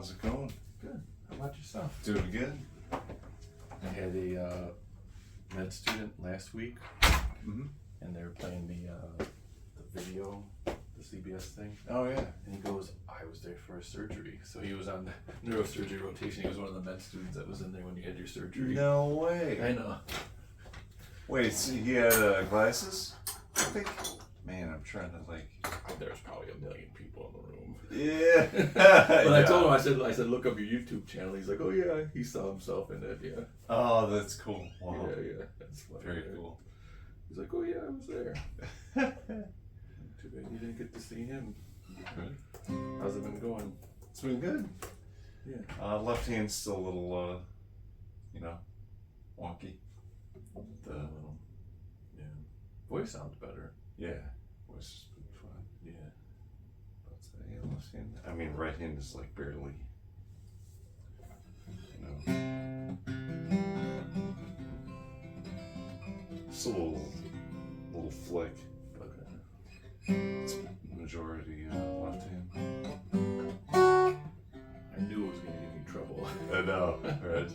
How's it going? Good. How about yourself? Doing good. I had a med student last week, and they were playing the video, the CBS thing. Oh yeah. And he goes, "I was there for a surgery." So he was on the neurosurgery rotation. He was one of the med students that was in there when you had your surgery. No way. I know. Wait, so he had glasses? I think. Man, I'm trying to like. There's probably a million people in the room. Yeah. But I told him, I said, look up your YouTube channel. He's like, oh yeah, he saw himself in it. Yeah. Oh, that's cool. Wow. Yeah, that's funny. Very cool. He's like, oh yeah, I was there. Too bad you didn't get to see him. How's it been going? It's been good. Yeah. Left hand's still a little, wonky. Yeah. Voice sounds better. Yeah. Voice has been fine. Yeah. But left hand. I mean, right hand is like barely. Just a little flick, but it's majority left hand. I knew it was going to give me trouble. I know, right?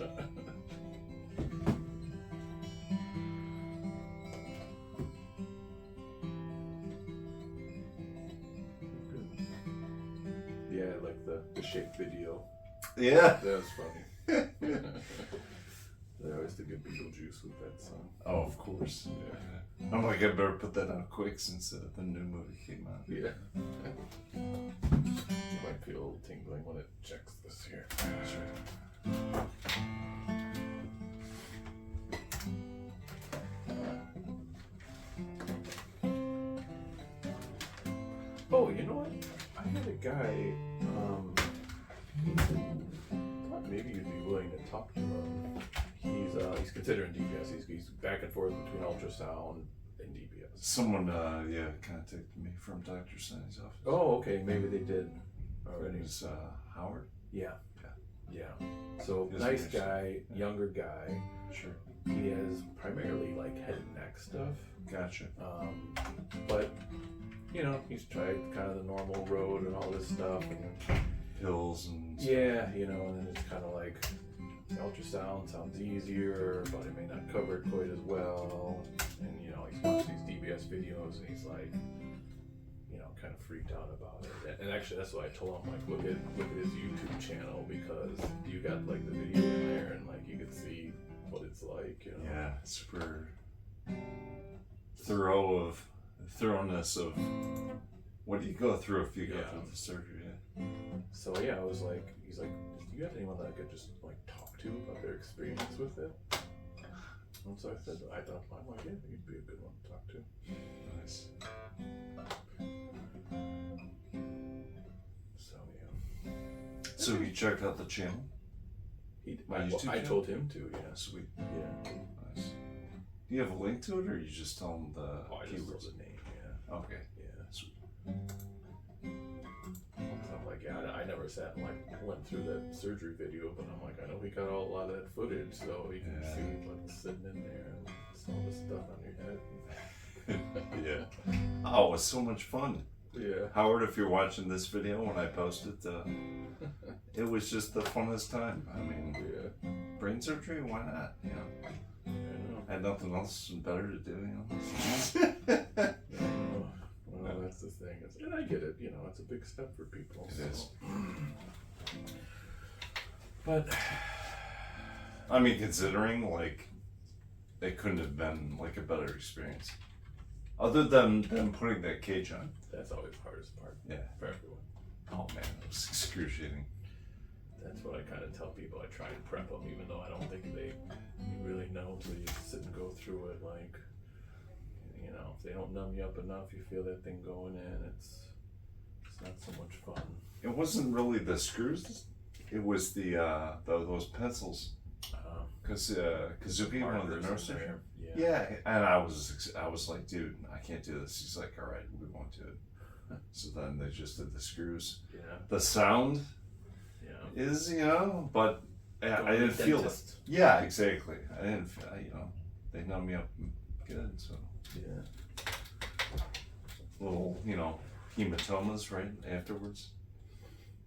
Yeah, I like the shake video. Yeah. That was funny. They always did good Beetlejuice with that song. Oh, of course. Yeah. I'm like, I better put that out quick since the new movie came out. Yeah. You might feel a little tingling when it checks this here. That's right. Oh, you know what? I had a guy, thought maybe you'd be willing to talk to him. He's considering DBS. He's back and forth between ultrasound and DBS. Someone, contacted me from Dr. Sani's office. Oh, okay. Maybe they did already. It was Howard? Yeah. So nice guy, younger guy. Sure. He has primarily like head and neck stuff. Gotcha. But he's tried kind of the normal road and all this stuff, and Pills and stuff. yeah, and then it's kind of like ultrasound sounds easier, but it may not cover it quite as well. And he's watched these DBS videos, and he's like, kind of freaked out about it. And actually, that's why I told him, like, look at his YouTube channel, because you got like the video in there, and like you could see what it's like. Yeah, super thoroughness of what do you go through if you go through the surgery. Yeah. So yeah, I was like, he's like, do you have anyone that I could just like talk to about their experience with it? And so I thought, I'm like, yeah, you'd be a good one to talk to. Nice. So yeah. So he checked out the channel? I told him to, yeah. Sweet. Yeah. Nice. Do you have a link to it, or you just tell him the I just keywords? told the name, yeah. Okay. Yeah. Sweet. So I'm like, yeah, I never sat and like went through that surgery video, but I'm like, I know he got a lot of that footage, so he can see what's sitting in there and all the stuff on your head. Yeah. Oh, it was so much fun. Yeah. Howard, if you're watching this video when I post it, it was just the funnest time. I mean, brain surgery, why not? I had nothing else better to do, Well, that's the thing. And I get it, it's a big step for people. It is. But, I mean, considering, like, it couldn't have been, like, a better experience. Other than them putting that cage on. that's always the hardest part. Yeah. For everyone. Oh, man, it was excruciating. That's what I kind of tell people. I try and prep them, even though I don't think they really know until you sit and go through it. Like, if they don't numb you up enough, you feel that thing going in. It's not so much fun. It wasn't really the screws. It was those pencils. Kazuki, one of the nurses. Yeah, and I was like, dude, I can't do this. He's like, all right, we won't do it. So then they just did the screws. Yeah. The sound is, but I didn't feel it. Yeah, exactly. I didn't feel, they numb me up good, so. Yeah. Little, hematomas right afterwards.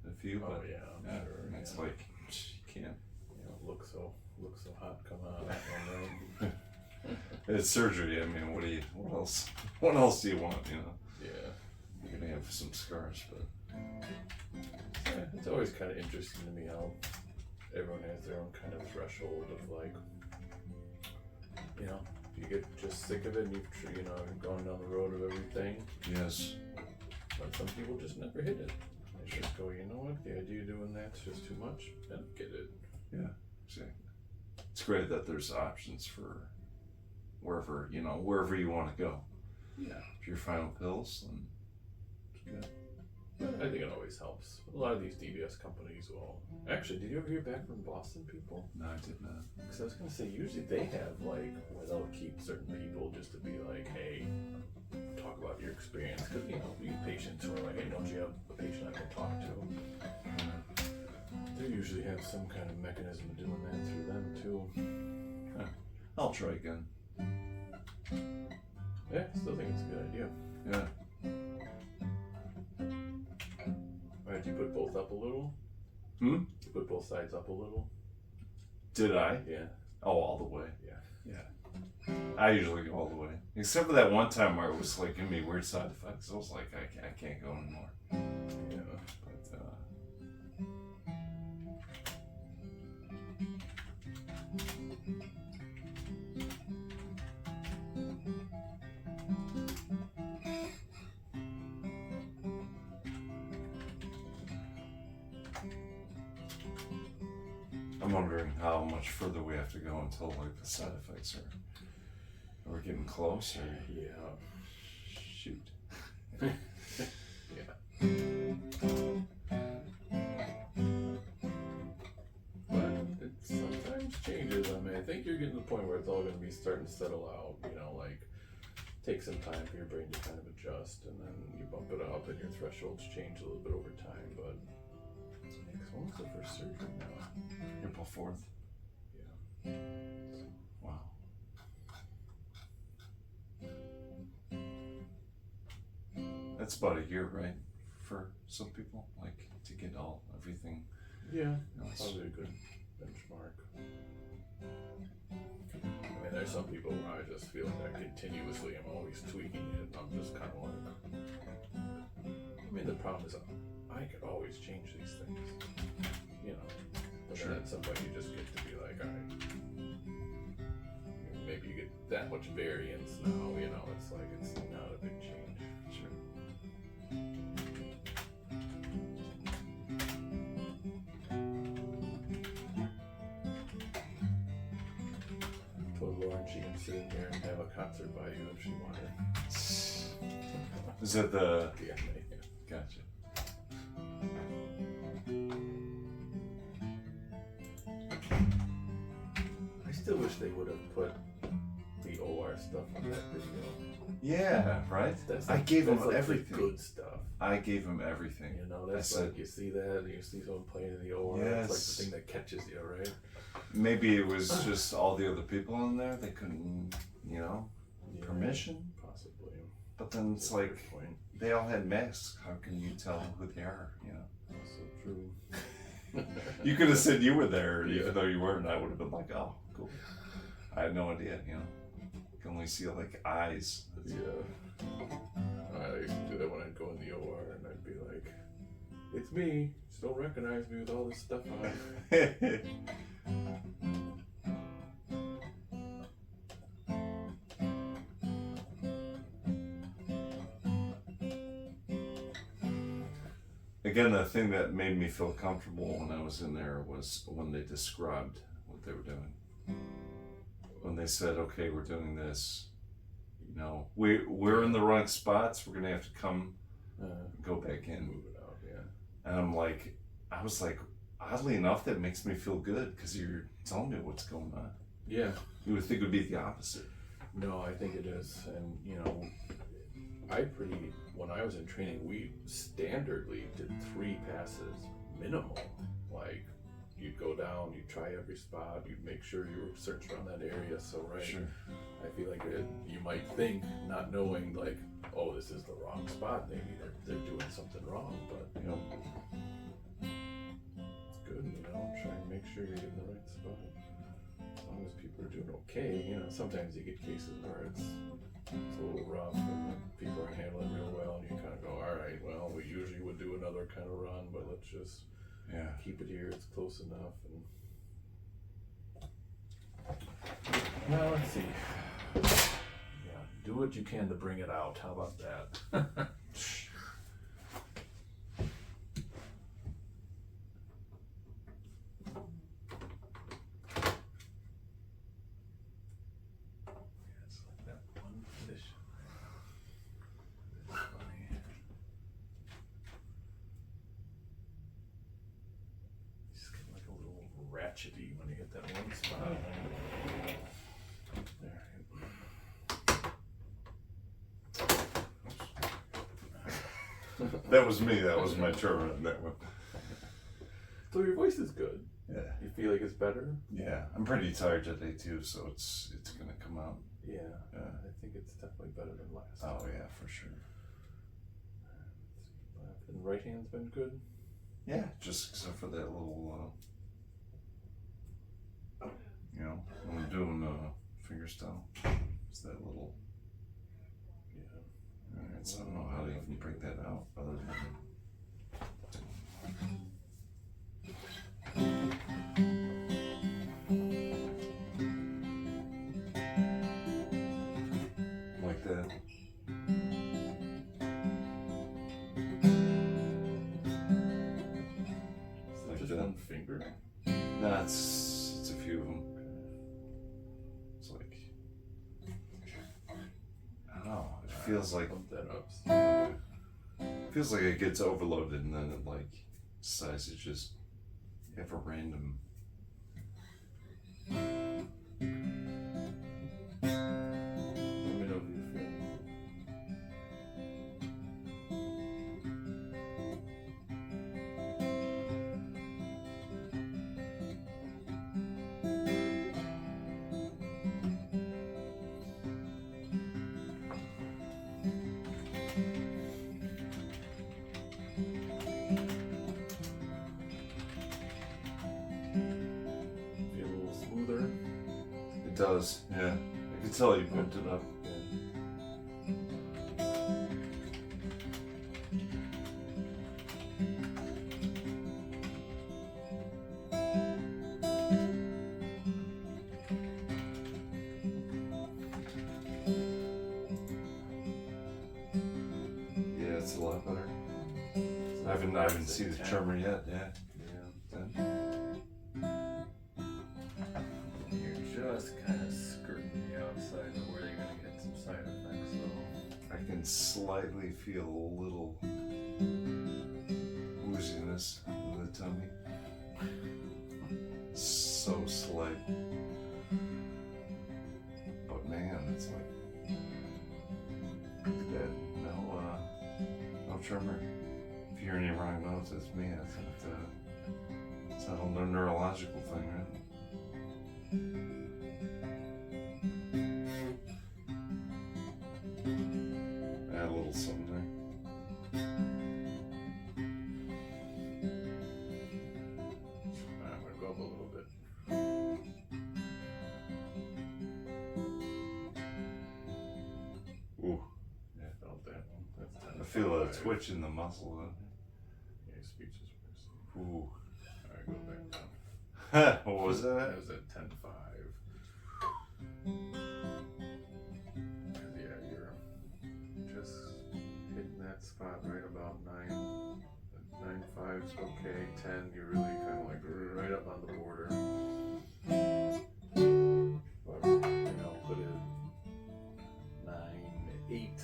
a few, but Oh yeah, I'm sure. it's yeah. like you can't. You know, look so hot, come on, that one, right? It's surgery. I mean, what else? What else do you want? You know, Yeah. you're gonna have some scars, but Yeah, it's always kind of interesting to me how everyone has their own kind of threshold of like, you know, you get just sick of it and you've gone down the road of everything, yes, but some people just never hit it. They just go, you know what, the idea of doing that's just too much. I don't get it. yeah, exactly. It's great that there's options for wherever you want to go. Yeah. If you're fine with pills, then it's good. I think it always helps. A lot of these DBS companies will. Actually, did you ever hear back from Boston people? No, I did not. Because I was going to say, usually they have, like, where they'll keep certain people just to be like, hey, talk about your experience. Because, you know, we get patients who are like, hey, don't you have a patient I can talk to? They usually have some kind of mechanism of doing that through them, too. Huh. I'll try again. Yeah, still think it's a good idea. Yeah. Alright, you put both up a little? Hmm? You put both sides up a little? Did I? Yeah. Oh, all the way. Yeah. Yeah. I usually go all the way. Except for that one time where it was like giving me weird side effects. I was like, I can't go anymore. Yeah. But, I'm wondering how much further we have to go until like the side effects are we getting close or Yeah. shoot. Yeah. But it sometimes changes. I mean, I think you're getting to the point where it's all going to be starting to settle out. You know, like take some time for your brain to kind of adjust, and then you bump it up, and your thresholds change a little bit over time. But when was the first surgery now? April 4th. Yeah. Wow. That's about a year, right? For some people, like to get everything. Yeah. You know, it's- Probably a good benchmark. I mean, there's some people where I just feel like I continuously am always tweaking it, and I'm just kind of like. I mean, the problem is I could always change these things, you know. But Sure. then at some point you just get to be like, all right, maybe you get that much variance now, you know. It's like it's not a big change. Sure. Told Lauren she can sit in here and have a concert by you if she wanted. Is that the? Yeah. Gotcha. I still wish they would have put the OR stuff on that video. Yeah, right. That's I gave him that's like everything. The good stuff. I gave him everything. You know, that's I said- like you see that, and you see someone playing in the OR. Yes. It's like the thing that catches you, right? Maybe it was just all the other people in there. They couldn't, Yeah, permission. possibly. But then it's That's a like good point. they all had masks. How can you tell who they are? You know. So true. You could have said you were there, Yeah. even though you weren't. I would have been like, oh, cool. I had no idea. You know. You can only see like eyes. That's Yeah. I used to do that when I'd go in the OR, and I'd be like, "It's me. Just don't recognize me with all this stuff on." Again, the thing that made me feel comfortable when I was in there was when they described what they were doing. When they said, "Okay, we're doing this. You know, we're in the wrong spots. We're gonna have to come, go back in." Move it out, yeah. And I was like, oddly enough, that makes me feel good because you're telling me what's going on. Yeah. You would think it would be the opposite. No, I think it is, and you know, when I was in training, we standardly did 3 passes minimal. Like, you'd go down, you'd try every spot, you'd make sure you were searched around that area. So, right, Sure. I feel like you might think, not knowing, like, oh, this is the wrong spot. Maybe they're doing something wrong, but You know, sure you're in the right spot. As long as people are doing okay, you know, sometimes you get cases where it's a little rough and people are handling it real well, and you kind of go, all right, well, we usually would do another kind of run, but let's just keep it here. It's close enough. And now let's see. Yeah, do what you can to bring it out. How about that? Ratchety when you hit that one spot. There. That was me. That was my tremor on that one. So your voice is good. Yeah. You feel like it's better? Yeah. I'm pretty tired today too, so it's gonna come out. Yeah. I think it's definitely better than last. Oh yeah, for sure. And right hand's been good? Yeah, just except for that little you know, when I'm doing finger style, it's that little. Yeah. Alright, so I don't know how to even break that out other than like that. Is that just one finger? No, it's a few of them. It's like, I don't know, it feels like, Pump that up. feels like it gets overloaded and then it like decides to just have a random. Let me know if you feel. Feel a little smoother. It does, yeah. I can tell you pumped it up. Yeah, it's a lot better. I haven't seen the tremor yet, yeah. You're just kind of skirting the outside of where you're going to get some side effects, so. I can slightly feel a little wooziness in the tummy. So slight. But man, it's like, look at that. No tremor. If you hear any wrong notes, it's me. It's not a neurological thing, right? Add a little something there. I'm going to go up a little bit. Ooh, Yeah, I felt that one. That's 10 I feel a 5. twitch in the muscle. Yeah, your speech is worse. Ooh. Alright, go back down. What was that? That was at 10-5. Yeah, you're just hitting that spot right about 9.5's okay. 10, you're really kind of like right up on the border. But, you know, put it 9.8.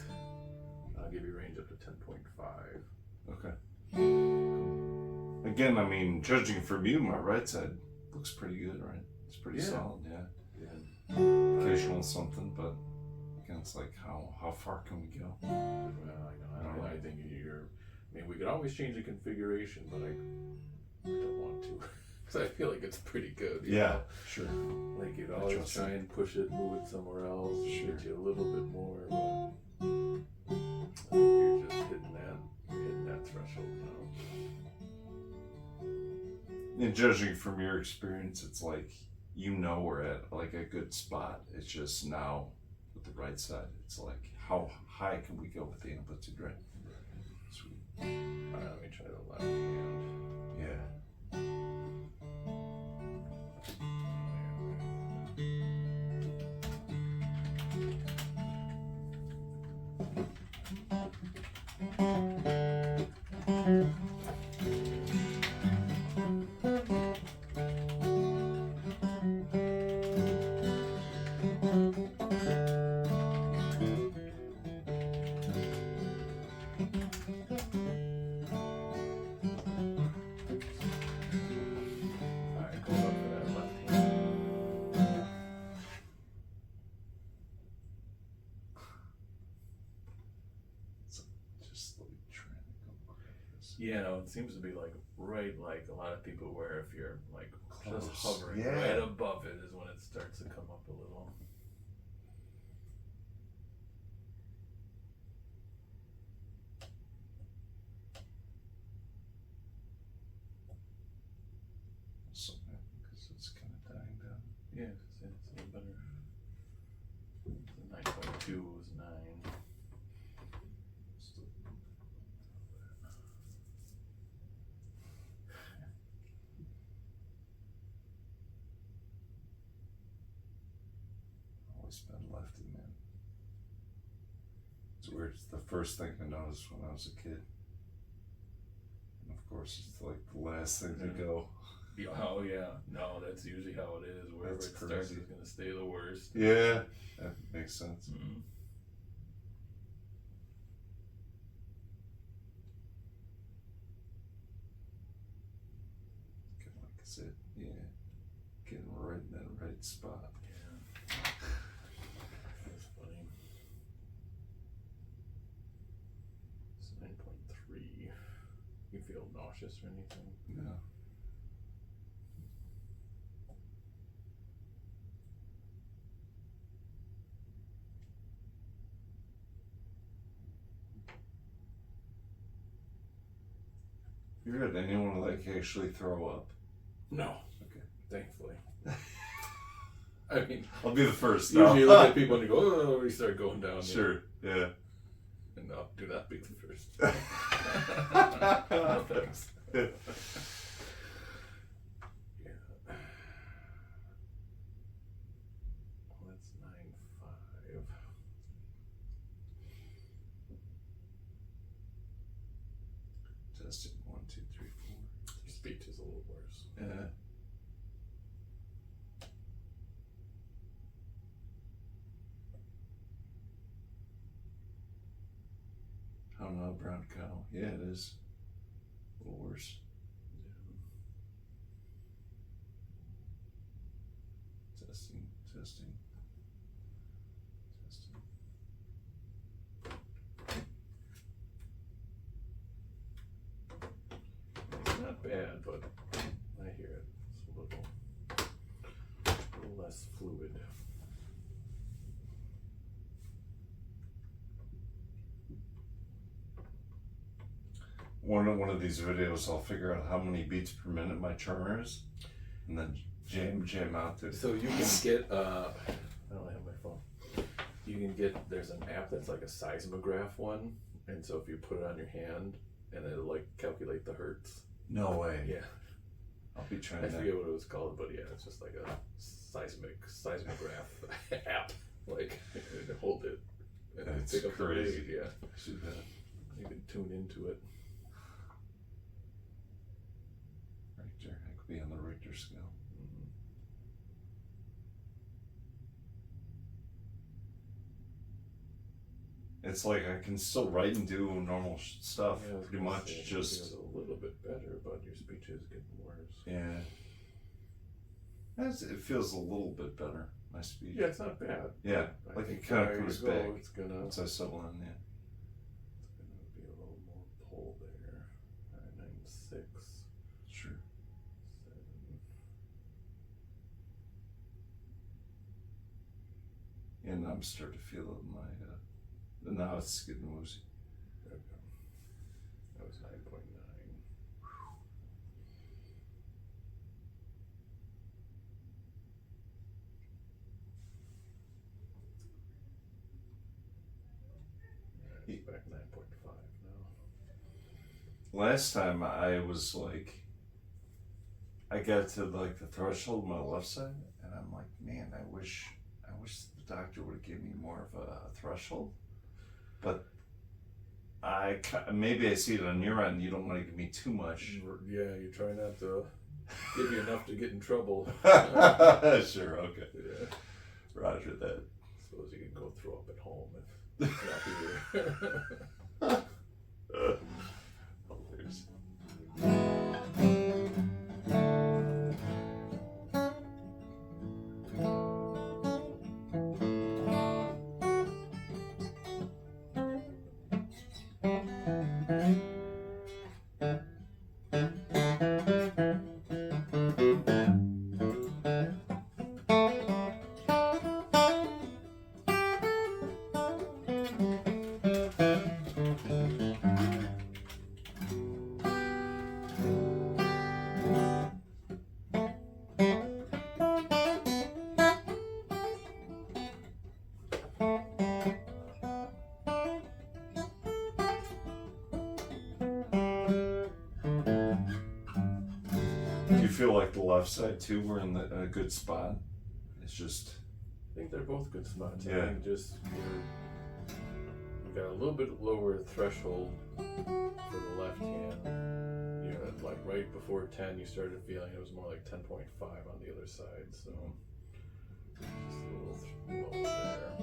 I'll give you range up to 10.5. Okay. Again, I mean, judging from you, my right side looks pretty good, right? It's pretty solid, yeah. Occasional something, but again, it's like how far can we go? Well, I know. I think I mean, we could always change the configuration, but I don't want to. Because I feel like it's pretty good. You know? Sure. Like you'd always try and push it, move it somewhere else, get you a little bit more, but I think you're just hitting that threshold now. And judging from your experience, it's like, you know, we're at like a good spot. It's just now with the right side, it's like, how high can we go with the amplitude, right? Sweet. Alright, let me try the left hand. Yeah. Alright, going up for that left hand. So just like trying to go like this. Yeah, no, it seems to be like right, like a lot of people where if you're like just Close. hovering Yeah. right above it is when it starts to come up a little. So because it's kind of dying down. Yeah, it's a little better. The 9.2 was 9. Still. Always been lefty, man. It's weird. It's the first thing I noticed when I was a kid. And of course, it's like the last thing to go. Yeah, oh yeah, no, that's usually how it is. Wherever That's it starts crazy. is going to stay the worst. Yeah, that makes sense. Mm-hmm. Kind of like I said, yeah, getting right in that right spot. Yeah, that's funny. It's 9.3. You feel nauseous or anything? No. You had anyone like actually throw up? No. Okay. Thankfully. I mean, I'll be the first. usually you look at people and you go, oh, we start going down. Sure. Yeah. And no, do not be the first. No, thanks. Yeah. Yeah. Well, that's 9.5. Testing 1, 2, 3, 4. Your speech is a little worse. Yeah. I don't know, brown cow. Yeah, it is. A little worse. Testing, testing, testing. It's not bad, but I hear it. It's a little less fluid. One of these videos, I'll figure out how many beats per minute my tremor is, and then jam out to. So you can get, I don't have my phone. You can get, there's an app that's like a seismograph one, and so if you put it on your hand, and it'll like calculate the hertz. No way. Yeah, I'll be trying I that. forget what it was called, but yeah, it's just like a seismograph app. Like, you hold it and That's pick up the crazy. rate. Yeah, I should have. you can tune into it. Richter. I could be on the Richter scale. Mm-hmm. It's like I can still write and do normal stuff. Yeah, I was Pretty gonna much say, it just. feels a little bit better, but your speech is getting worse. Yeah. It feels a little bit better, my speech. Yeah, it's not bad. Yeah, I like think it kind where of you goes go, back It's gonna once I settle in, yeah. be a little more pull there. 9.6, Sure. 7. And I'm starting to feel it in my, now it's getting woozy. There we go. That was 9.9. last time I was like, I got to like the threshold on my left side, and I'm like, man, I wish the doctor would have given me more of a threshold. But maybe I see it on your end. You don't want to give me too much. Yeah, you try not to give you enough to get in trouble. Sure, okay. Yeah. Roger that. Suppose you can go throw up at home if it's not here. Hilarious. Do you feel like the left side too? We're in a good spot. It's just. I think they're both good spots. Yeah. I think just you got a little bit lower threshold for the left hand. You know, like right before 10, you started feeling it was more like 10.5 on the other side. So just a little lower there.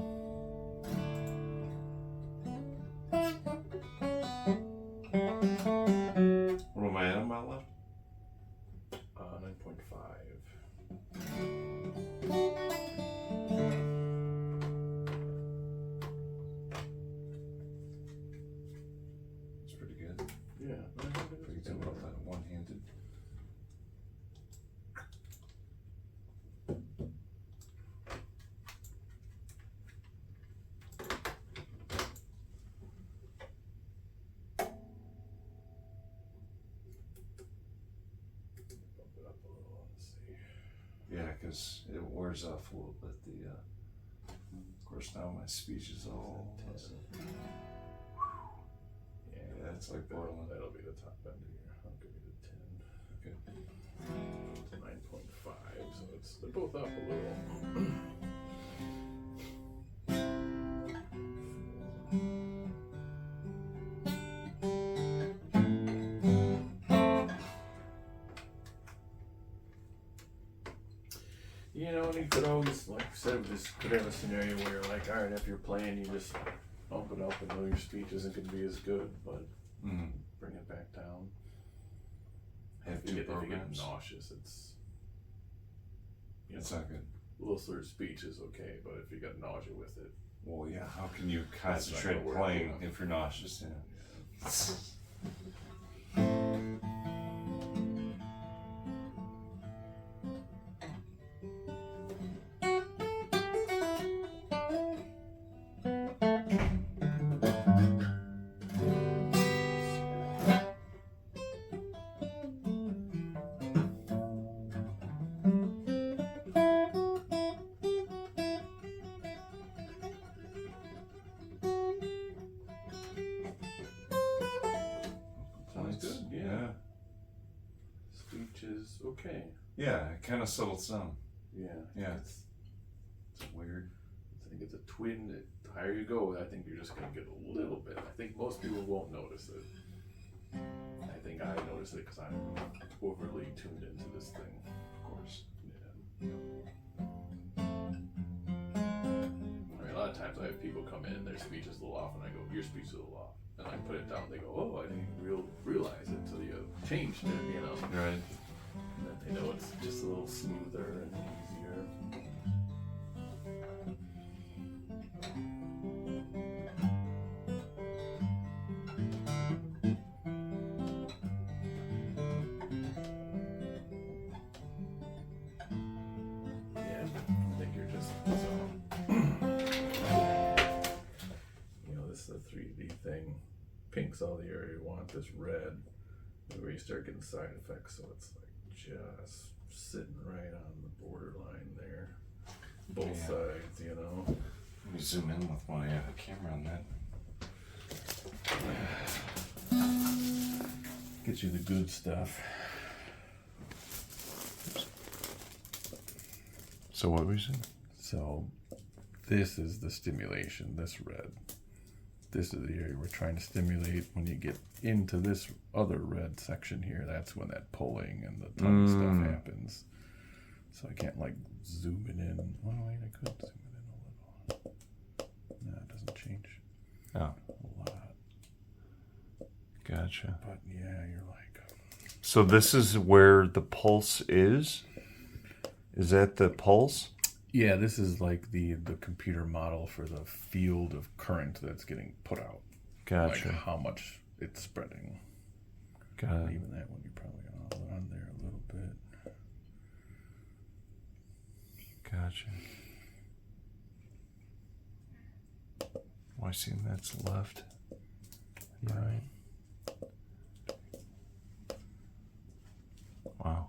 What am I at on my left? 9.5. It's pretty good. Yeah. Pretty good about that one-handed. Bump it up a little. Let's see. Yeah, because it wears off a little bit. Of course, now my speech is all. Yeah, it's like boiling. That'll be the top end here. I'll give you the 10. Okay. To 9.5, so they're both up a little. You know, and you could always, like I said, just could have a scenario where you're like, all right, if you're playing, you just bump it up and know your speech isn't going to be as good, but bring it back down. Have If two you get programs. nauseous, It's not good. a little slurred speech is okay, but if you got nausea with it, Well, yeah. How can you That's not concentrate gonna work, playing yeah. if you're nauseous? Yeah. Sounds good, yeah. Yeah. speech is okay. Yeah, it kind of settles down. Yeah. Yeah. It's, It's weird. I think it's a twin. The higher you go, I think you're just going to get a little bit. I think most people won't notice it. I think I notice it because I'm overly tuned into this thing. Of course. Yeah. I mean, a lot of times I have people come in, their speech is a little off, and I go, your speech is a little off. And I put it down, they go, oh, I didn't realize it until you changed it, you know? Right. And then they know it's just a little smoother and easier. Yeah, I think you're just you know, this is a 3D thing. Pink's all the area you want. This red is where you start getting side effects. So it's like just sitting right on the borderline there, both Yeah. sides. You know. Let me zoom in with my camera on that. get you the good stuff. So what were you saying? So this is the stimulation, this red. This is the area we're trying to stimulate. When you get into this other red section here, that's when that pulling and the tongue stuff happens. So I can't like zoom it in. Well, wait, I could zoom it in a little. No, it doesn't change Oh, a lot. gotcha. But yeah, you're like... So this is where the pulse is? Is that the pulse? Yeah, this is like the computer model for the field of current that's getting put out. Gotcha. Like how much it's spreading. Got it. Even that one, you're probably on there a little bit. Gotcha. Well, I see that's left. Yeah. Right. Wow.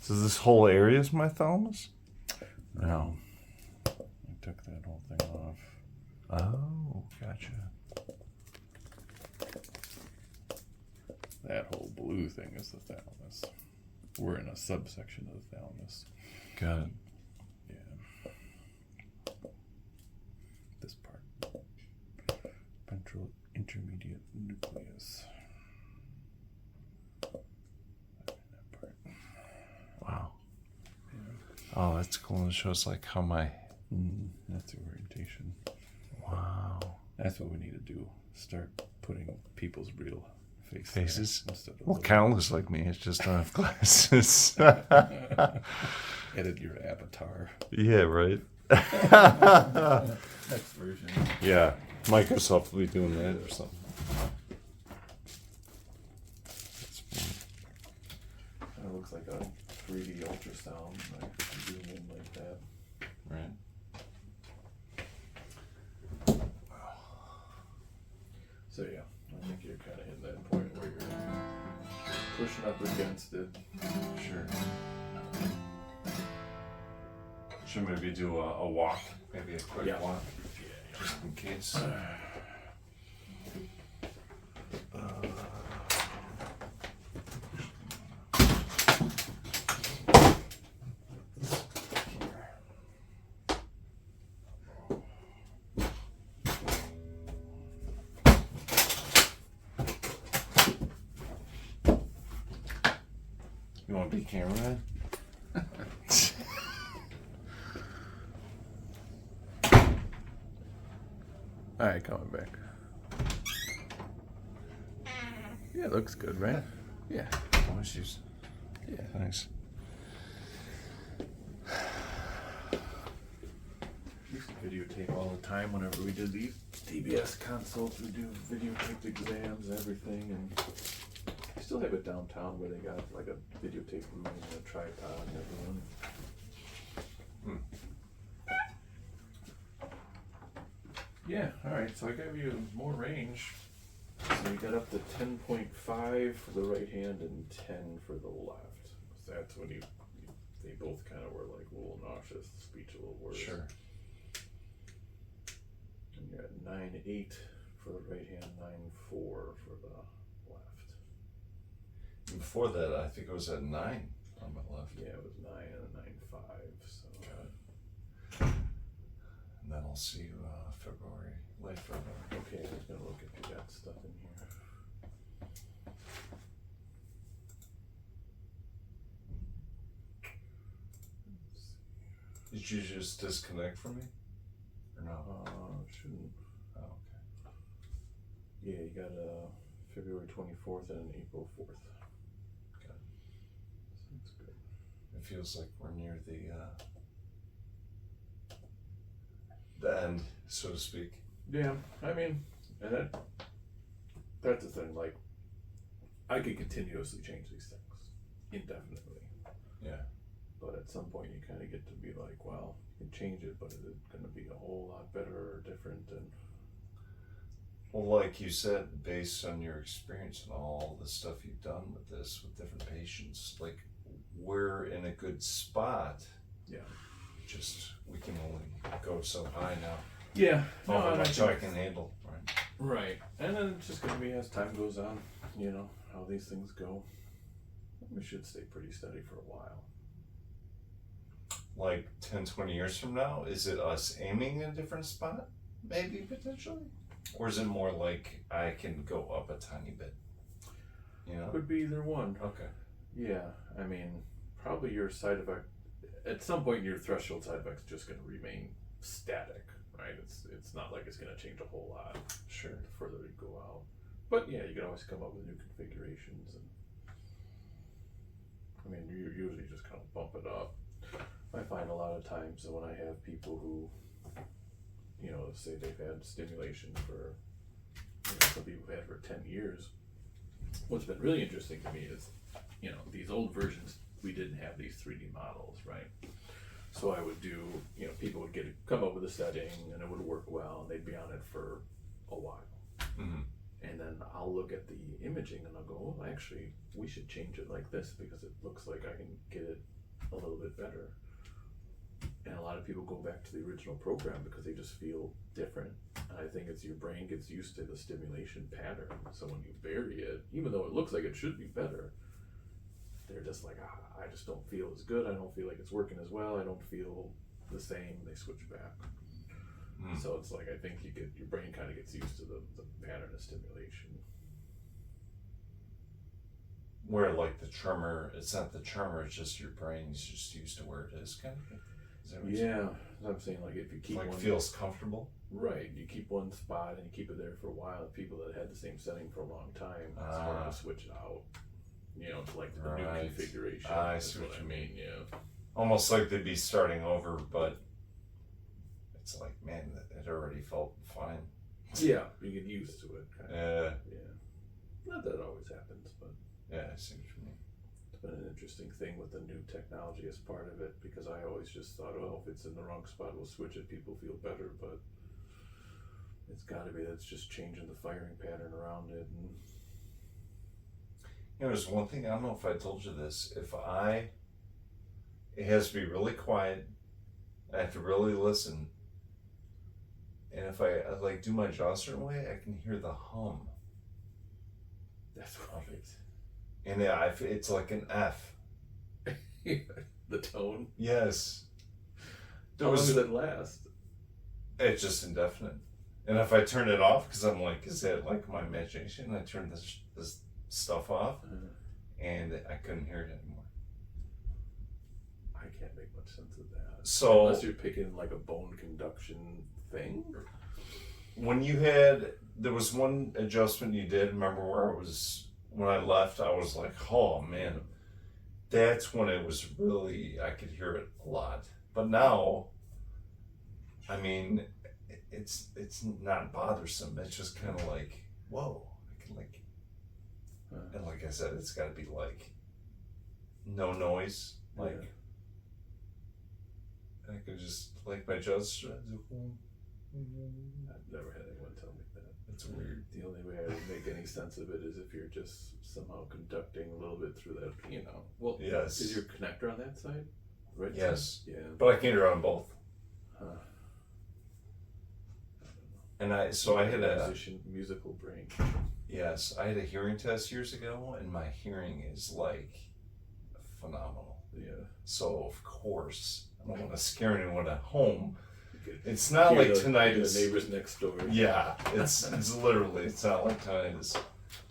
So this whole area is my thalamus? No. I took that whole thing off. Oh, gotcha. That whole blue thing is the thalamus. We're in a subsection of the thalamus. Got it. Yeah. This part. Ventral intermediate nucleus. That part. Wow. Yeah. Oh, that's cool. It shows like how my... That's the orientation. Wow. That's what we need to do. Start putting people's real faces. Instead of Well, kind of looks like me. It's just don't have glasses. edit your avatar. Yeah, right? Next version. Yeah. Microsoft will be doing that or something. Kind of looks like a 3D ultrasound. Like zoom in like that. Right. So yeah, I think you're kind of in that point where you're pushing up against it. Sure. Should maybe do a walk, maybe a quick walk, just in case. You want to be cameraman? Alright, coming back. Yeah, it looks good, right? Yeah. No issues. Yeah. Thanks. We used to videotape all the time whenever we did these DBS consults. We do videotaped exams, everything, and I still have it downtown where they got like a videotape room and a tripod and everyone. Yeah, alright, so I gave you more range. So you got up to 10.5 for the right hand and 10 for the left. So that's when they both kind of were like a little nauseous, the speech a little worse. Sure. And you're at 9.8 for the right hand, 9.4 for the left. Before that, I think it was at 9 on my left. Yeah, it was 9 and 9.5. So. And then I'll see you February, late February. Okay, I was gonna look if you got stuff in here. Did you just disconnect from me? Or no? Shouldn't. Oh, okay. Yeah, you got February 24th and an April 4th. Okay. Sounds good. It feels like we're near the end, so to speak. Yeah, I mean, and that's the thing, like, I could continuously change these things indefinitely. Yeah. But at some point you kind of get to be like, well, you can change it, but is it going to be a whole lot better or different? And Well, like you said, based on your experience and all the stuff you've done with this, with different patients, like, we're in a good spot. yeah. Just, we can only go so high now. Yeah. How much I can handle, right? Right. And then it's just going to be as time goes on, you know. how these things go, we should stay pretty steady for a while. Like 10, 20 years from now, is it us aiming in a different spot? Maybe, potentially? Or is it more like I can go up a tiny bit? You know? Could be either one. Okay. Yeah, I mean, probably your side effect, at some point your threshold side effect's just going to remain static, right? It's not like it's going to change a whole lot. Sure. The further you go out. But yeah, you can always come up with new configurations. And I mean, you usually just kind of bump it up. I find a lot of times that when I have people who, you know, say they've had stimulation for, you know, some people have had for 10 years. What's been really interesting to me is, you know, these old versions, we didn't have these 3D models, right? So I would do, you know, people would come up with a setting and it would work well and they'd be on it for a while. Mm-hmm. And then I'll look at the imaging and I'll go, oh, actually, we should change it like this because it looks like I can get it a little bit better. And a lot of people go back to the original program because they just feel different. And I think it's your brain gets used to the stimulation pattern. So when you vary it, even though it looks like it should be better, they're just like, I just don't feel as good. I don't feel like it's working as well. I don't feel the same. They switch back. So it's like, I think your brain kind of gets used to the pattern of stimulation. Where like the tremor, it's not the tremor, it's just your brain's just used to where it is, kind of thing. Is that what you're saying? I'm saying, like, if you keep like one, feels comfortable. right, you keep one spot and you keep it there for a while. People that had the same setting for a long time, it's hard to switch it out. You know, to like the new configuration. I That's see what you mean. Yeah. Almost like they'd be starting over, but it's like, man, it already felt fine. Yeah, you get used to it. Kind of. Yeah. Yeah. Not that it always happens, but Yeah, I see what you mean. it's been an interesting thing with the new technology as part of it, because I always just thought, well, if it's in the wrong spot, we'll switch it. People feel better, but it's got to be that's just changing the firing pattern around it. And You know, there's one thing, I don't know if I told you this. It has to be really quiet. I have to really listen. And if I like do my jaw a certain way, I can hear the hum. that's right. And it's like an F. The tone. Yes. How long does it last? It's just indefinite. And if I turn it off, because I'm like, is that like my imagination? I turn this stuff off, and I couldn't hear it anymore. I can't make much sense of that. So unless you're picking like a bone conduction thing. When there was one adjustment you did, remember where when I left, I was like, oh man, that's when it was really, I could hear it a lot. But now, I mean, it's not bothersome. It's just kind of like, whoa, I can like, and like I said, it's got to be like no noise, like I could just like my jaws. I've never had anyone tell me that. It's weird. The only way I would make any sense of it is if you're just somehow conducting a little bit through that, you know. Well, Yes. Is your connector on that side? Right. Yes. Side? Yeah. But I can hear it on both. Huh. And I had a musical brain. Yes, I had a hearing test years ago, and my hearing is like phenomenal. Yeah. So of course, I don't want to scare anyone at home. It's not like tinnitus. The neighbors next door. Yeah, it's literally, it's not like tinnitus.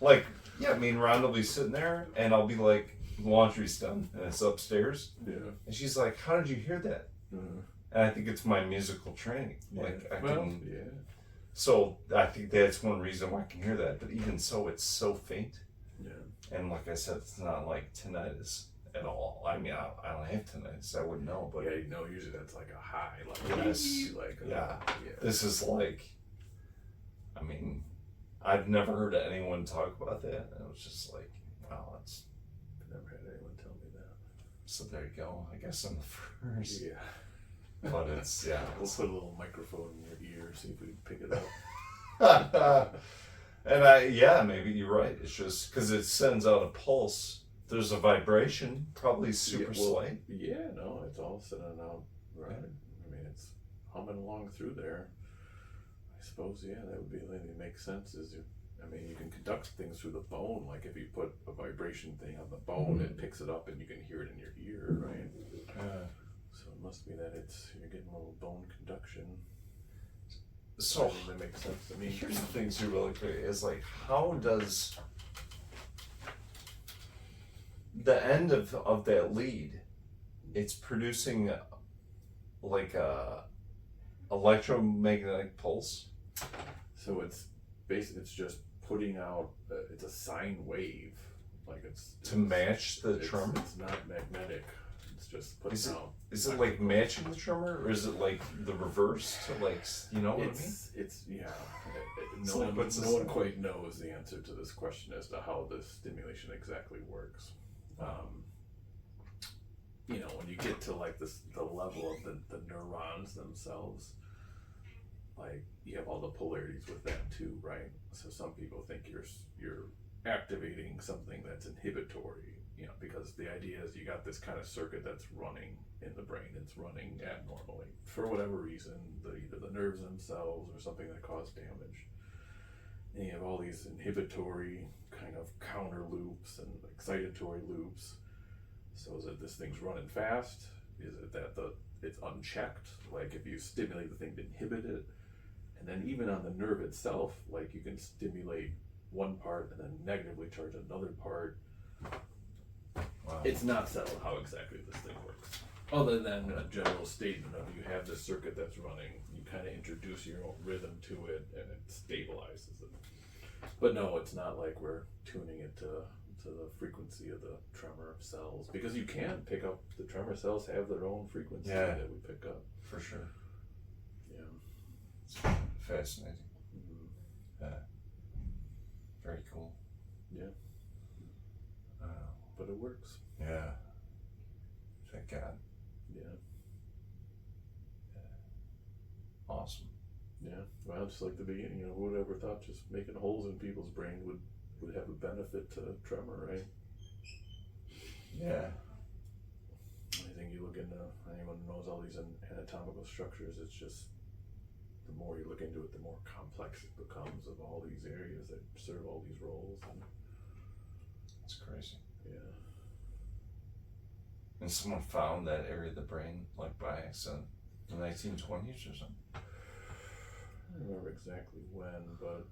Like, yeah, me and Rhonda will be sitting there, and I'll be like, laundry's done, and it's upstairs. Yeah. And she's like, how did you hear that? And I think it's my musical training. Like, Yeah. So I think that's one reason why I can hear that. But even so, it's so faint. Yeah. And like I said, it's not like tinnitus at all. I mean, I don't have tinnitus. I wouldn't know. But yeah, you know, usually that's like a high. Like, yes. like Yeah. This is like, I mean, I've never heard anyone talk about that. And it was just like, wow, it's. I've never had anyone tell me that. So there you go. I guess I'm the first. Yeah. But it's, yeah. We'll put a little microphone in your ear, see if we can pick it up. And maybe you're right. It's just because it sends out a pulse. There's a vibration, probably super slight. Yeah, no, it's all sending out, right? I mean, it's humming along through there. I suppose, yeah, that would be the thing that makes sense is I mean, you can conduct things through the bone. Like if you put a vibration thing on the bone, it picks it up and you can hear it in your ear, right? So it must be that you're getting a little bone conduction. So I think that makes sense to me. here's the thing too, really quick, is like, how does the end of that lead, it's producing like a electromagnetic pulse? So it's basically, it's just putting out, it's a sine wave. Like it's To match the tremor? It's not magnetic. It's just putting out. Is it like matching the tremor, or is it like the reverse to like, you know what I mean? It's yeah. It's No like, one, what's no this one thing? quite knows the answer to this question as to how the stimulation exactly works. You know, when you get to like this, the level of the neurons themselves, like you have all the polarities with that too, right? So some people think you're activating something that's inhibitory, you know, because the idea is you got this kind of circuit that's running in the brain. It's running abnormally for whatever reason, either the nerves themselves or something that caused damage. And you have all these inhibitory kind of counter loops and excitatory loops. So is it this thing's running fast? Is it that it's unchecked? Like if you stimulate the thing to inhibit it, and then even on the nerve itself, like you can stimulate one part and then negatively charge another part. Wow. It's not settled how exactly this thing works. Other than a general statement of you have this circuit that's running, you kind of introduce your own rhythm to it and it stabilizes it. But no, it's not like we're tuning it to the frequency of the tremor cells, because you can pick up, the tremor cells have their own frequency that we pick up. For sure. Yeah. It's fascinating. Mm-hmm. Yeah. Very cool. Yeah. But it works. Yeah. Thank God. Yeah. Awesome. Yeah. Well, just like the beginning, you know, who would ever thought just making holes in people's brain would have a benefit to tremor, right? Yeah. I think you look into, anyone who knows all these anatomical structures, it's just, the more you look into it, the more complex it becomes of all these areas that serve all these roles. And It's crazy. yeah. And someone found that area of the brain, like by accident, in the 1920s or something. I don't remember exactly when, but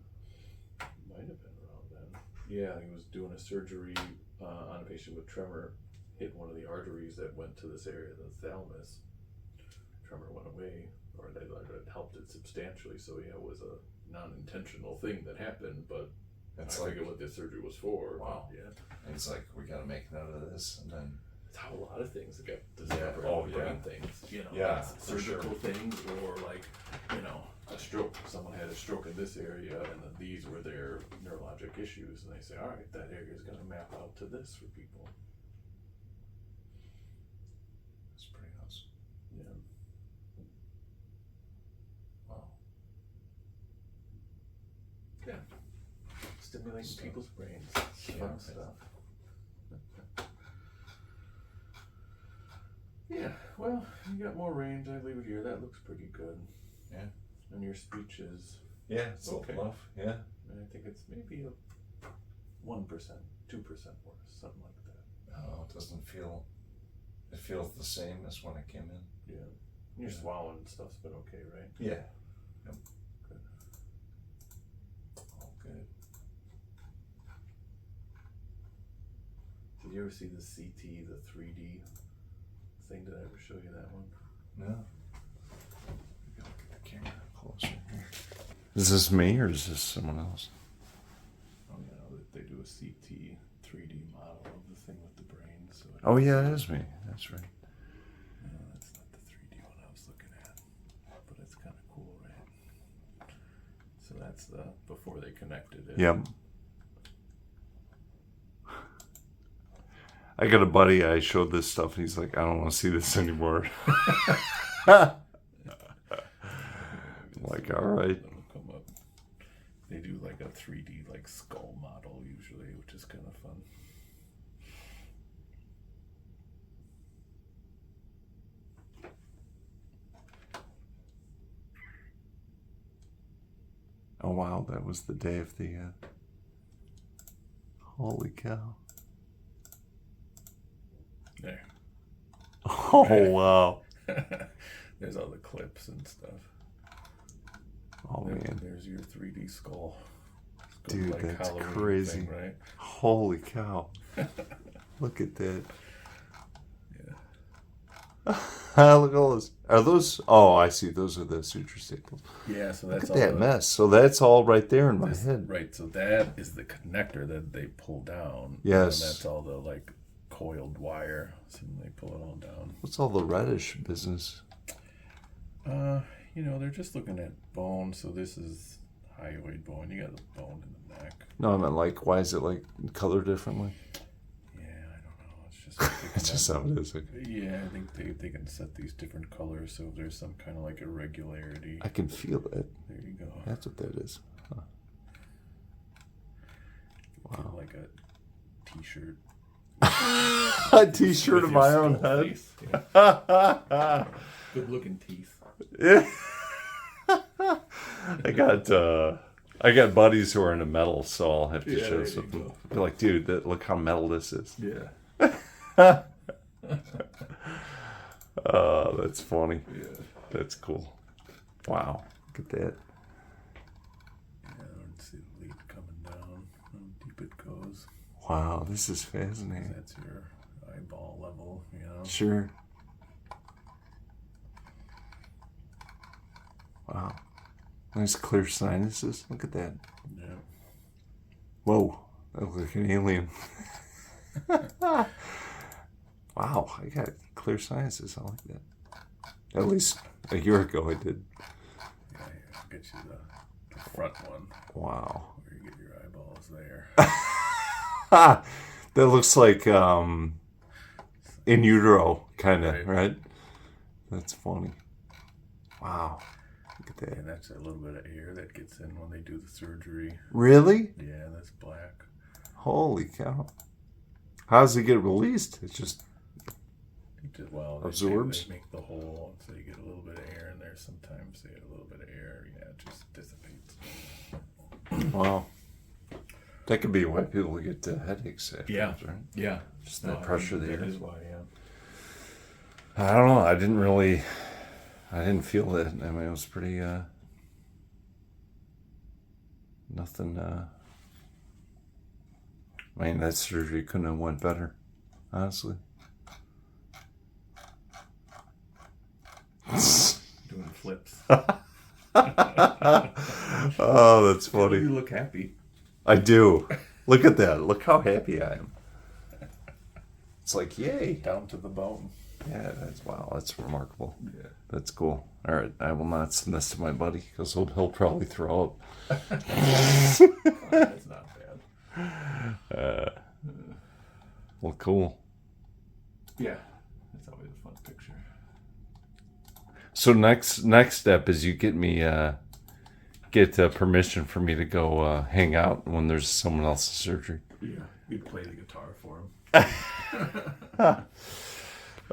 it might have been around then. Yeah, he was doing a surgery on a patient with tremor, hit one of the arteries that went to this area, the thalamus. Tremor went away, or that helped it substantially. So yeah, it was a non-intentional thing that happened, but It's I like, forget what this surgery was for. Wow. Yeah. and it's like, we gotta make note of this, and then, It's how a lot of things get discovered. Oh, brain yeah. things, you know, Yeah, it's for surgical sure. things, or like, you know, a stroke. Someone had a stroke in this area, and then these were their neurologic issues, and they say, all right, that area is going to map out to this for people. it's pretty awesome. Yeah. Wow. Yeah. Stimulating Stuff. people's brains. Yeah. Fun stuff. Yeah, well, you got more range. I leave it here. That looks pretty good. Yeah. And your speech is, Yeah, it's Okay. okay. Enough. Yeah. I think it's maybe a 1%, 2% worse, something like that. No, it doesn't feel, it feels the same as when I came in. Yeah. Your Yeah. swallowing and stuff's been okay, right? Yeah. Yep. Good. All good. Did you ever see the CT, the 3D thing? Did I ever show you that one? No. Maybe I'll get the camera closer here. Is this me or is this someone else? Oh, yeah, they do a CT 3D model of the thing with the brain. So it Oh yeah, it is me. That's right. No, that's not the 3D one I was looking at, but it's kind of cool, right? So that's the before they connected it. Yep. I got a buddy, I showed this stuff, and he's like, I don't want to see this anymore. Like, all right. It'll come up. They do like a 3D like skull model usually, which is kind of fun. Oh wow, that was the day of the Holy cow. There. Oh, wow. There's all the clips and stuff. Oh, man. There's your 3D skull. Dude, like that's Halloween crazy. thing, right? Holy cow. Look at that. Look at all this. Are those? Oh, I see. Those are the suture staples. Yeah, so that's Look at all that mess. So that's all right there in my head. Right, so that is the connector that they pull down. Yes. And that's all the like coiled wire. So they pull it all down. What's all the reddish business? You know, they're just looking at bone. So this is hyoid bone. You got the bone in the neck. No, I meant like, why is it like colored differently? Yeah, I don't know. It's just like It's just how it is. Okay. yeah, I think they can set these different colors. So if there's some kind of like irregularity, I can feel it. there you go. That's what that is. Huh. Get Wow. like a t-shirt. A t-shirt with of your my own skull head. face. Yeah. Good looking teeth. Yeah. I got buddies who are into metal, so I'll have to Yeah, show there you something. go. Be like, dude, look how metal this is. Yeah. That's funny. Yeah. That's cool. Wow. Look at that. Yeah, I don't see the lead coming down. How deep it goes. Wow, this is fascinating. That's your eyeball level, you know. Sure. Wow. Nice clear sinuses. Look at that. Yeah. Whoa. That looks like an alien. Wow. I got clear sinuses. I like that. At least a year ago I did. Yeah, I'll get you the front one Wow. where you get your eyeballs there. That looks like in utero, kind of, right? That's funny. Wow. Look at that. And that's a little bit of air that gets in when they do the surgery. Really? Yeah, that's black. Holy cow. How does it get released? It's just Well, absorbs? They make the hole, so you get a little bit of air in there. Sometimes they get a little bit of air. Yeah, it just dissipates. wow. That could be why people get headaches afterwards, Yeah. right? Yeah. Just that pressure of the air. That is why, yeah. I don't know. I didn't feel it. I mean, it was pretty, nothing, I mean, that surgery couldn't have went better, honestly. Doing flips. Oh, that's funny. You look happy. I do. Look at that. Look how happy I am. It's like, yay. Down to the bone. Yeah, wow, that's remarkable. Yeah. That's cool. All right, I will not send this to my buddy because he'll probably throw up. That's not bad. Well, cool. Yeah. That's always a fun picture. So next step is you get me permission for me to go hang out when there's someone else's surgery. Yeah. You'd play the guitar for him.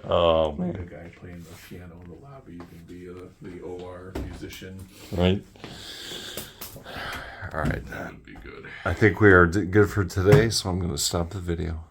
Oh Like man! a guy playing the piano in the lobby. You can be the OR musician. Right. All right. That would be good. I think we are good for today, so I'm going to stop the video.